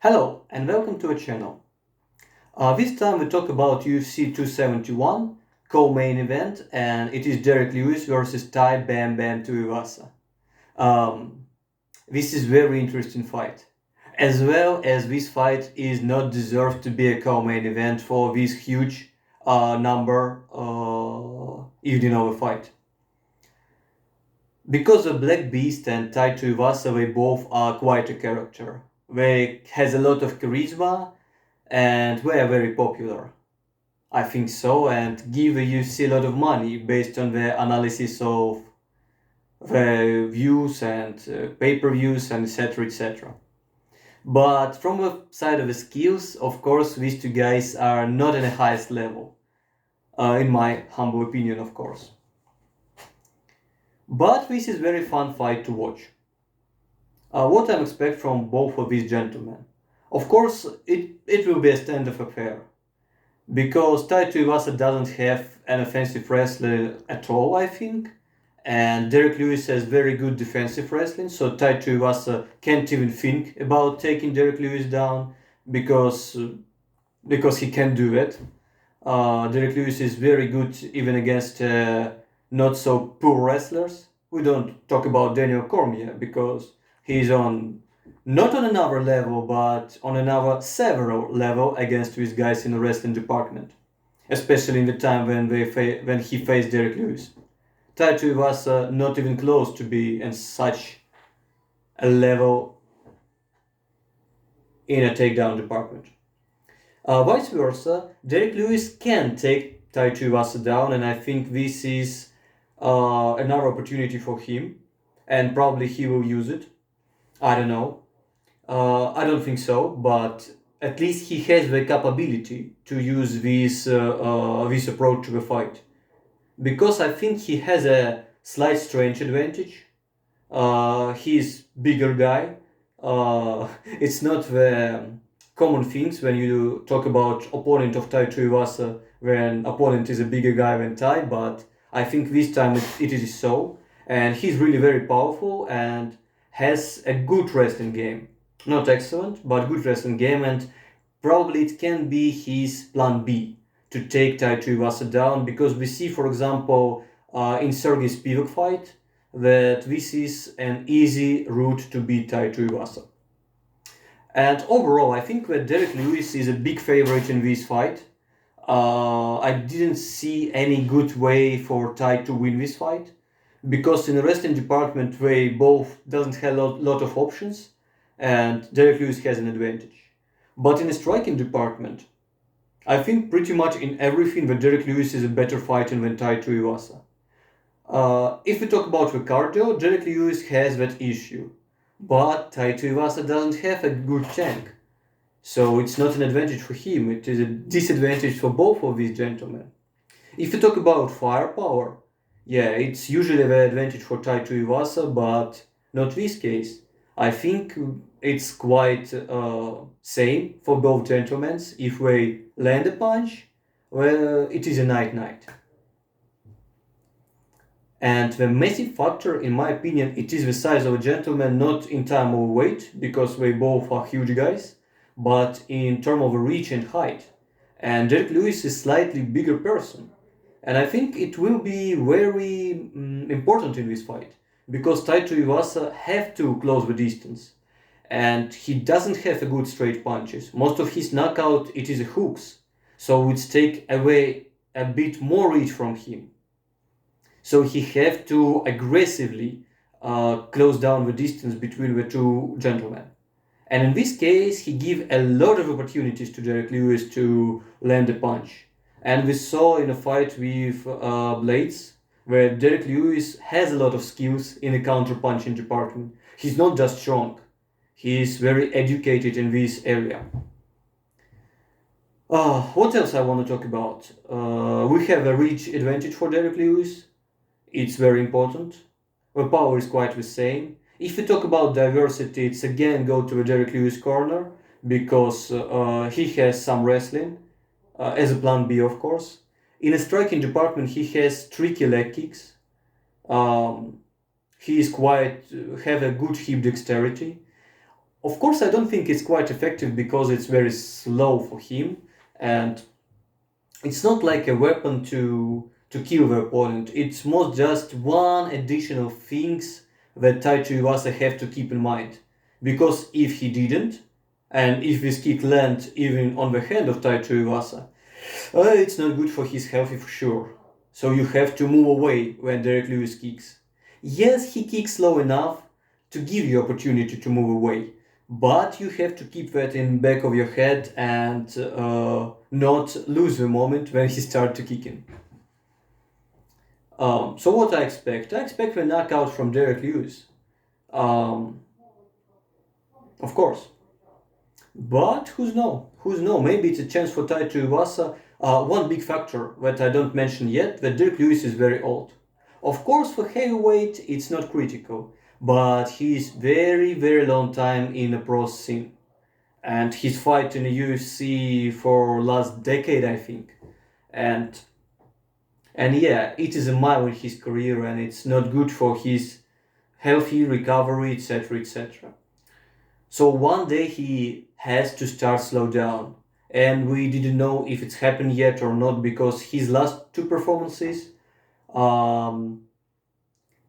Hello and welcome to our channel. This time we talk about UFC 271 co-main event, and it is Derrick Lewis versus Tai Bam Bam Tuivasa. Um, this is very interesting fight. As well as this fight is not deserved to be a co-main event for this huge number evening of a fight. Because of Black Beast and Tai Tuivasa, they both are quite a character. They has a lot of charisma and were very popular. I think so, and give the UFC a lot of money based on the analysis of the views and pay-per-views and etc. etc. But from the side of the skills, of course, these two guys are not at the highest level, in my humble opinion, of course. But this is very fun fight to watch. What I expect from both of these gentlemen? Of course, it will be a stand-up affair. Because Tai Tuivasa doesn't have an offensive wrestler at all, I think. And Derrick Lewis has very good defensive wrestling, so Tai Tuivasa can't even think about taking Derrick Lewis down because he can do it. Derrick Lewis is very good even against not so poor wrestlers. We don't talk about Daniel Cormier because he's not on another level, but on another several level against these guys in the wrestling department, especially in the time when he faced Derrick Lewis. Tai Tuivasa not even close to be in such a level in a takedown department. Vice versa, Derrick Lewis can take Tai Tuivasa down, and I think this is another opportunity for him, and probably he will use it. I don't know. I don't think so, but at least he has the capability to use this approach to the fight, because I think he has a slight strength advantage. He's bigger guy. It's not the common things when you talk about opponent of Tai Tuivasa when opponent is a bigger guy than Tai, but I think this time it is so, and he's really very powerful and has a good wrestling game. Not excellent, but good wrestling game, and probably it can be his plan B to take Tai Tuivasa down, because we see, for example, in Sergey Spivak fight, that this is an easy route to beat Tai Tuivasa. And overall, I think that Derrick Lewis is a big favorite in this fight. I didn't see any good way for Tai to win this fight, because in the wrestling department they both doesn't have a lot of options, and Derrick Lewis has an advantage. But in the striking department, I think pretty much in everything that Derrick Lewis is a better fighter than Tai Tuivasa. If we talk about the cardio, Derrick Lewis has that issue, but Tai Tuivasa doesn't have a good tank. So it's not an advantage for him, it is a disadvantage for both of these gentlemen. If you talk about firepower, yeah, it's usually the advantage for Tai Tuivasa, but not this case. I think it's quite same for both gentlemen. If they land a punch, well, it is a night-night. And the massive factor, in my opinion, it is the size of a gentleman, not in terms of weight, because they both are huge guys, but in terms of reach and height. And Derrick Lewis is slightly bigger person. And I think it will be very important in this fight, because Tai Tuivasa have to close the distance. And he doesn't have a good straight punches. Most of his knockout, it is hooks. So it take away a bit more reach from him. So he have to aggressively close down the distance between the two gentlemen. And in this case, he give a lot of opportunities to Derrick Lewis to land a punch. And we saw in a fight with Blades, where Derrick Lewis has a lot of skills in the counter-punching department. He's not just strong, he is very educated in this area. What else I want to talk about? We have a reach advantage for Derrick Lewis. It's very important. The power is quite the same. If we talk about diversity, it's again go to the Derrick Lewis corner, because he has some wrestling, as a plan B, of course. In a striking department, he has tricky leg kicks. He is quite have a good hip dexterity. Of course, I don't think it's quite effective because it's very slow for him, and it's not like a weapon to kill the opponent. It's more just one additional things that Tai Tuivasa have to keep in mind. Because if he didn't, and if this kick lands even on the hand of Tai Tuivasa, it's not good for his health for sure. So you have to move away when Derrick Lewis kicks. Yes, he kicks slow enough to give you opportunity to move away, but you have to keep that in back of your head and not lose the moment when he starts to kicking. So what I expect? I expect a knockout from Derrick Lewis. Um, of course. But who's know? Who's know? Maybe it's a chance for Tai Tuivasa. One big factor that I don't mention yet, that Derrick Lewis is very old. Of course, for heavyweight, it's not critical, but he's very, very long time in the pro scene. And he's fight in the UFC for last decade, I think. And and yeah, it is a mile in his career, and it's not good for his healthy recovery, etc., etc. So one day he has to start slow down, and we didn't know if it's happened yet or not because his last two performances, um,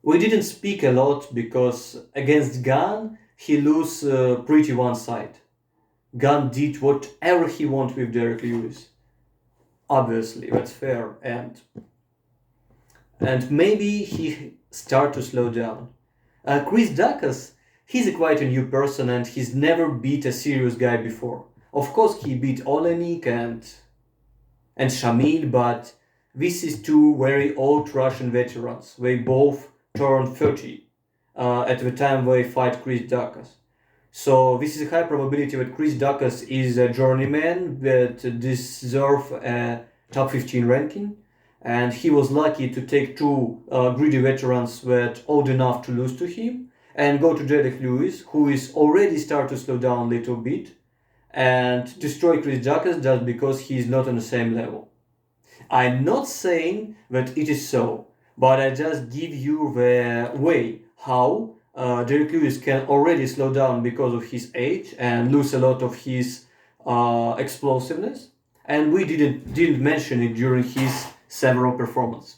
we didn't speak a lot because against Gunn he lose pretty one side. Gunn did whatever he want with Derrick Lewis. Obviously, that's fair, and maybe he start to slow down. Chris Dacus, he's quite a new person and he's never beat a serious guy before. Of course, he beat Olenik and Shamil, but this is two very old Russian veterans. They both turned 30 at the time they fight Chris Dacus. So this is a high probability that Chris Dacus is a journeyman that deserve a top 15 ranking. And he was lucky to take two greedy veterans that old enough to lose to him and go to Derrick Lewis, who is already start to slow down a little bit, and destroy Chris Dacus just because he is not on the same level. I'm not saying that it is so, but I just give you the way how Derrick Lewis can already slow down because of his age and lose a lot of his explosiveness, and we didn't mention it during his several performances.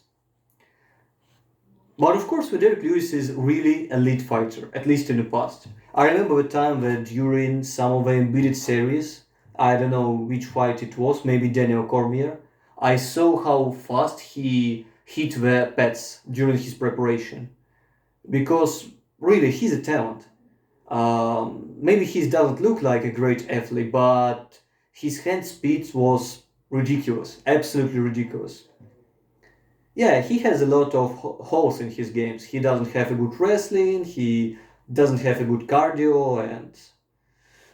But of course, Derrick Lewis is really elite fighter, at least in the past. I remember the time that during some of the embedded series, I don't know which fight it was, maybe Daniel Cormier, I saw how fast he hit the pads during his preparation. Because really, he's a talent. Maybe he doesn't look like a great athlete, but his hand speed was ridiculous, absolutely ridiculous. Yeah, he has a lot of holes in his games. He doesn't have a good wrestling, he doesn't have a good cardio, and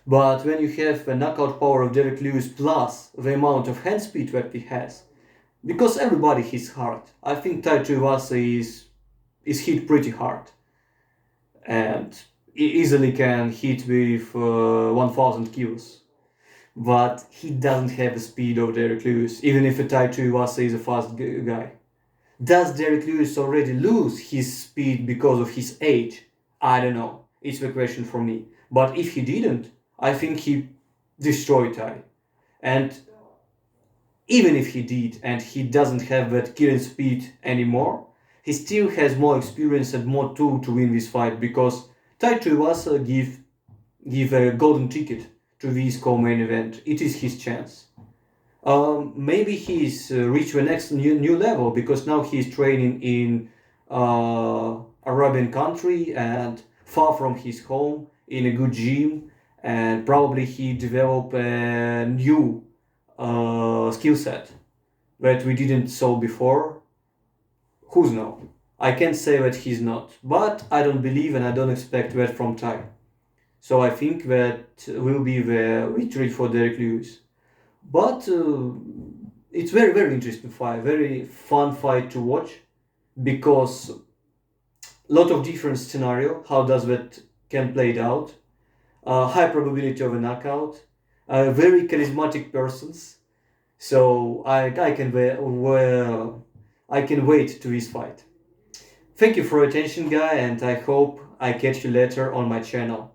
but when you have a knockout power of Derrick Lewis plus the amount of hand speed that he has, because everybody hits hard. I think Tai Tuivasa is hit pretty hard and easily can hit with 1000 kilos. But he doesn't have the speed of Derrick Lewis, even if a Tai Tuivasa is a fast guy. Does Derrick Lewis already lose his speed because of his age? I don't know. It's the question for me. But if he didn't, I think he destroyed Tai. And even if he did and he doesn't have that killing speed anymore, he still has more experience and more tool to win this fight because Tai Tuivasa give a golden ticket to this co-main event. It is his chance. Maybe he's reached the next new level because now he's training in Arabian country and far from his home in a good gym, and probably he developed a new skill set that we didn't saw before. Who's know? I can't say that he's not, but I don't believe and I don't expect that from Tai. So I think that will be the victory for Derrick Lewis. But it's very, very interesting fight, very fun fight to watch because a lot of different scenario, how does that can play it out, high probability of a knockout, very charismatic persons. So I can well, I can wait to this fight. Thank you for your attention, guy, and I hope I catch you later on my channel.